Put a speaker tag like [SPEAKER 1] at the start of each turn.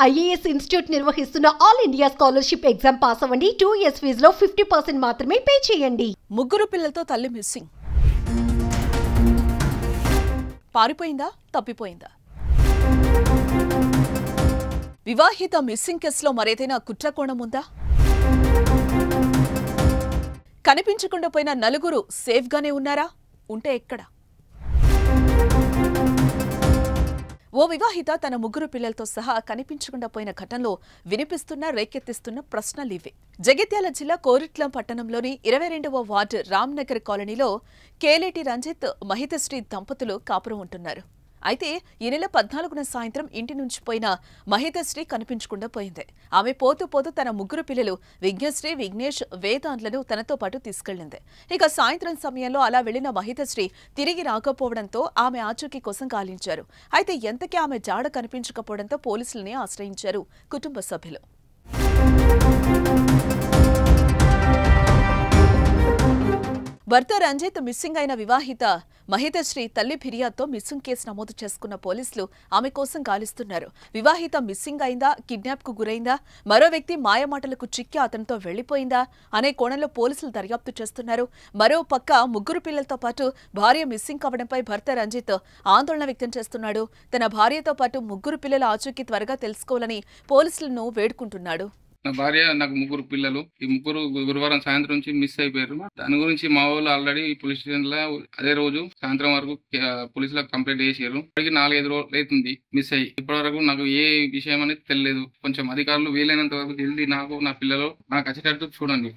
[SPEAKER 1] IAS institute నిర్వహిస్తున్న all India scholarship exam pass అవ్వండి. 2 years ఫీజులో 50% మాత్రమే పే చేయండి.
[SPEAKER 2] ముగ్గురు పిల్లలతో తల్లి మిస్సింగ్. పారిపోయిందా, తప్పిపోయిందా? వివాహిత మిస్సింగ్ కేసులో మరేదైనా కుట్రకోణం ఉందా? కనిపించకుండా పోయిన నలుగురు సేఫ్గానే ఉన్నారా? ఉంటే ఎక్కడ? ఓ వివాహిత తన ముగ్గురు పిల్లలతో సహా కనిపించకుండా పోయిన ఘటనలో వినిపిస్తున్న రేకెత్తిస్తున్న ప్రశ్నలివే. జగిత్యాల జిల్లా కోరిట్లం పట్టణంలోని 22వ వార్డు రామ్నగర్ కాలనీలో కేలేటి రంజిత్, మహితశ్రీ దంపతులు కాపురం ఉంటున్నారు. అయితే ఈ నెల 14న సాయంత్రం ఇంటి నుంచి పోయిన మహితశ్రీ కనిపించకుండా పోయింది. ఆమె పోతూ పోతూ తన ముగ్గురు పిల్లలు విఘ్నశ్రీ, విఘ్నేష్, వేదాంత్లను తనతో పాటు తీసుకెళ్లింది. ఇక సాయంత్రం సమయంలో అలా వెళ్లిన మహితశ్రీ తిరిగి రాకపోవడంతో ఆమె ఆచూకీ కోసం గాలించారు. అయితే ఎంతకీ ఆమె జాడ కనిపించకపోవడంతో పోలీసుల్ని ఆశ్రయించారు కుటుంబ సభ్యులు. భర్త రంజిత్ మిస్సింగ్ అయిన వివాహిత మహితశ్రీ తల్లి ఫిర్యాదుతో మిస్సింగ్ కేసు నమోదు చేసుకున్న పోలీసులు ఆమె కోసం గాలిస్తున్నారు. వివాహిత మిస్సింగ్ అయిందా, కిడ్నాప్ కు గురైందా, మరో వ్యక్తి మాయమాటలకు చిక్కి అతనితో వెళ్లిపోయిందా అనే కోణంలో పోలీసులు దర్యాప్తు చేస్తున్నారు. మరో పక్క ముగ్గురు పిల్లలతో పాటు భార్య మిస్సింగ్ కావడంపై భర్త రంజిత్ ఆందోళన వ్యక్తం చేస్తున్నాడు. తన భార్యతో పాటు ముగ్గురు పిల్లల ఆచూకీ త్వరగా తెలుసుకోవాలని పోలీసులను వేడుకుంటున్నాడు.
[SPEAKER 3] నా భార్య, నాకు ముగ్గురు పిల్లలు. ఈ ముగ్గురు గురువారం సాయంత్రం నుంచి మిస్ అయిపోయారు. దాని గురించి మా వాళ్ళు ఆల్రెడీ పోలీస్ స్టేషన్ లో అదే రోజు సాయంత్రం వరకు పోలీసులకు కంప్లైంట్ చేసారు. ఇప్పటికి 4-5 రోజులు అవుతుంది మిస్ అయ్యి. ఇప్పటి వరకు నాకు ఏ విషయం అనేది తెలియదు. కొంచెం అధికారులు వీలైనంత వరకు జల్దీ నాకు, నా పిల్లలు నాకు వచ్చేటట్టు చూడండి.